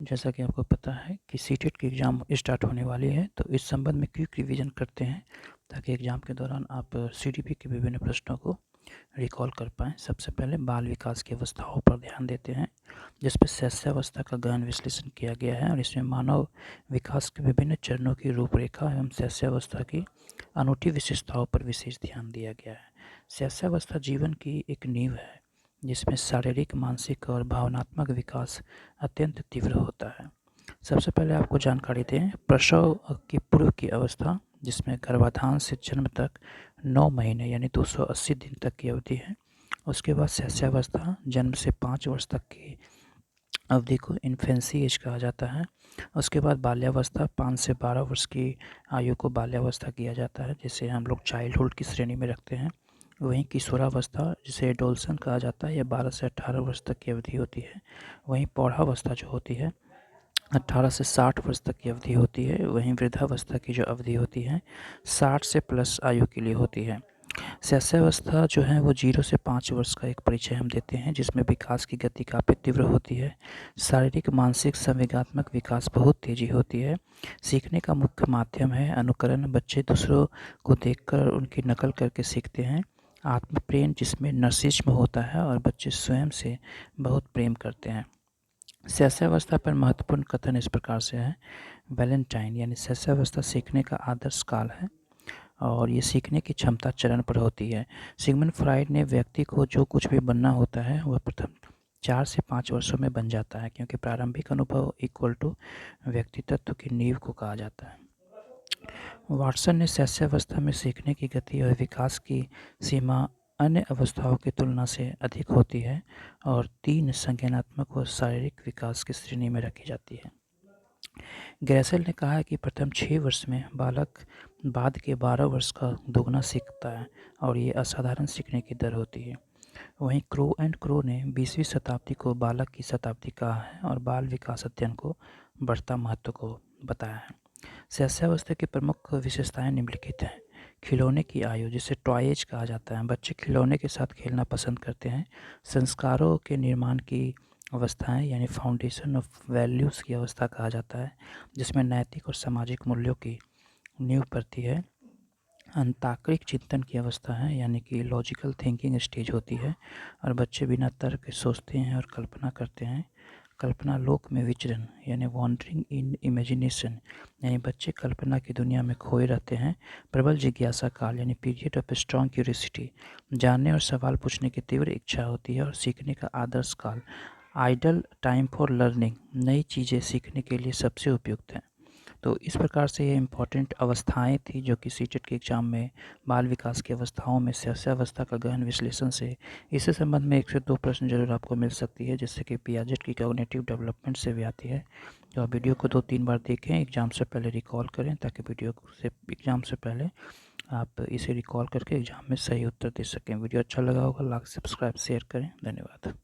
जैसा कि आपको पता है कि सीटेट की एग्ज़ाम स्टार्ट होने वाली है, तो इस संबंध में क्विक रिवीजन करते हैं ताकि एग्ज़ाम के दौरान आप सीडीपी के विभिन्न प्रश्नों को रिकॉल कर पाएँ। सबसे पहले बाल विकास की अवस्थाओं पर ध्यान देते हैं, जिसपे शैशवावस्था का गहन विश्लेषण किया गया है और इसमें मानव विकास के विभिन्न चरणों की रूपरेखा एवं शैशवावस्था की अनूठी विशेषताओं पर विशेष ध्यान दिया गया है। शैशवावस्था जीवन की एक नींव है, जिसमें शारीरिक, मानसिक और भावनात्मक विकास अत्यंत तीव्र होता है। सबसे पहले आपको जानकारी दें प्रसव की पूर्व की अवस्था, जिसमें गर्भाधान से जन्म तक 9 महीने यानी 280 दिन तक की अवधि है। उसके बाद शैशवावस्था, जन्म से 5 वर्ष तक की अवधि को इन्फेंसी एज कहा जाता है। उसके बाद बाल्यावस्था, 5 से 12 वर्ष की आयु को बाल्यावस्था किया जाता है, जिसे हम लोग चाइल्डहुड की श्रेणी में रखते हैं। वहीं किशोरावस्था, जिसे एडोलसन कहा जाता है, यह 12 से 18 वर्ष तक की अवधि होती है। वहीं प्रौढ़ावस्था जो होती है 18 से 60 वर्ष तक की अवधि होती है। वहीं वृद्धावस्था की जो अवधि होती है 60 से प्लस आयु के लिए होती है। शैशवावस्था जो है वो 0 से 5 वर्ष का एक परिचय हम देते हैं, जिसमें विकास की गति काफ़ी तीव्र होती है। शारीरिक, मानसिक, संवेगात्मक विकास बहुत तेज़ी होती है। सीखने का मुख्य माध्यम है अनुकरण। बच्चे दूसरों को देखकर उनकी नकल करके सीखते हैं। आत्मप्रेम, जिसमें नर्सिज्म होता है और बच्चे स्वयं से बहुत प्रेम करते हैं। शैशवावस्था पर महत्वपूर्ण कथन इस प्रकार से है। वैलेंटाइन यानी शैशवावस्था सीखने का आदर्श काल है और ये सीखने की क्षमता चरण पर होती है। सिगमंड फ्राइड ने व्यक्ति को जो कुछ भी बनना होता है वह प्रथम 4 से 5 वर्षों में बन जाता है, क्योंकि प्रारंभिक अनुभव इक्वल टू व्यक्तित्व की नींव को कहा जाता है। वाटसन ने शैशवावस्था में सीखने की गति और विकास की सीमा अन्य अवस्थाओं की तुलना से अधिक होती है और 3 संज्ञानात्मक व शारीरिक विकास की श्रेणी में रखी जाती है। ग्रेसेल ने कहा है कि प्रथम 6 वर्ष में बालक बाद के 12 वर्ष का दोगुना सीखता है और ये असाधारण सीखने की दर होती है। वहीं क्रो एंड क्रो ने 20वीं शताब्दी को बालक की शताब्दी कहा है और बाल विकास अध्ययन को बढ़ता महत्व को बताया है। शैशवावस्था की प्रमुख विशेषताएं निम्नलिखित हैं। खिलौने की आयु, जिसे टॉय एज कहा जाता है, बच्चे खिलौने के साथ खेलना पसंद करते हैं। संस्कारों के निर्माण की अवस्थाएं यानी फाउंडेशन ऑफ वैल्यूज़ की अवस्था कहा जाता है, जिसमें नैतिक और सामाजिक मूल्यों की नींव पड़ती है। अंतार्किक चिंतन की अवस्था है, यानी कि लॉजिकल थिंकिंग स्टेज होती है और बच्चे बिना तर्क सोचते हैं और कल्पना करते हैं। कल्पना लोक में विचरण यानी वॉन्डरिंग इन इमेजिनेशन, यानी बच्चे कल्पना की दुनिया में खोए रहते हैं। प्रबल जिज्ञासा काल यानी पीरियड ऑफ स्ट्रॉन्ग क्यूरियोसिटी, जानने और सवाल पूछने की तीव्र इच्छा होती है और सीखने का आदर्श काल। आइडल टाइम फॉर लर्निंग, नई चीज़ें सीखने के लिए सबसे उपयुक्त हैं। तो इस प्रकार से ये इम्पॉर्टेंट अवस्थाएं थी जो कि सीटेट के एग्ज़ाम में बाल विकास की अवस्थाओं में शैशवावस्था का गहन विश्लेषण से इससे संबंध में 1 से 2 प्रश्न जरूर आपको मिल सकती है, जिससे कि पियाजेट की कॉग्निटिव डेवलपमेंट से भी आती है। तो आप वीडियो को 2-3 बार देखें, एग्ज़ाम से पहले रिकॉल करें ताकि एग्ज़ाम से पहले आप इसे रिकॉल करके एग्ज़ाम में सही उत्तर दे सकें। वीडियो अच्छा लगा होगा लाइक, सब्सक्राइब, शेयर करें। धन्यवाद।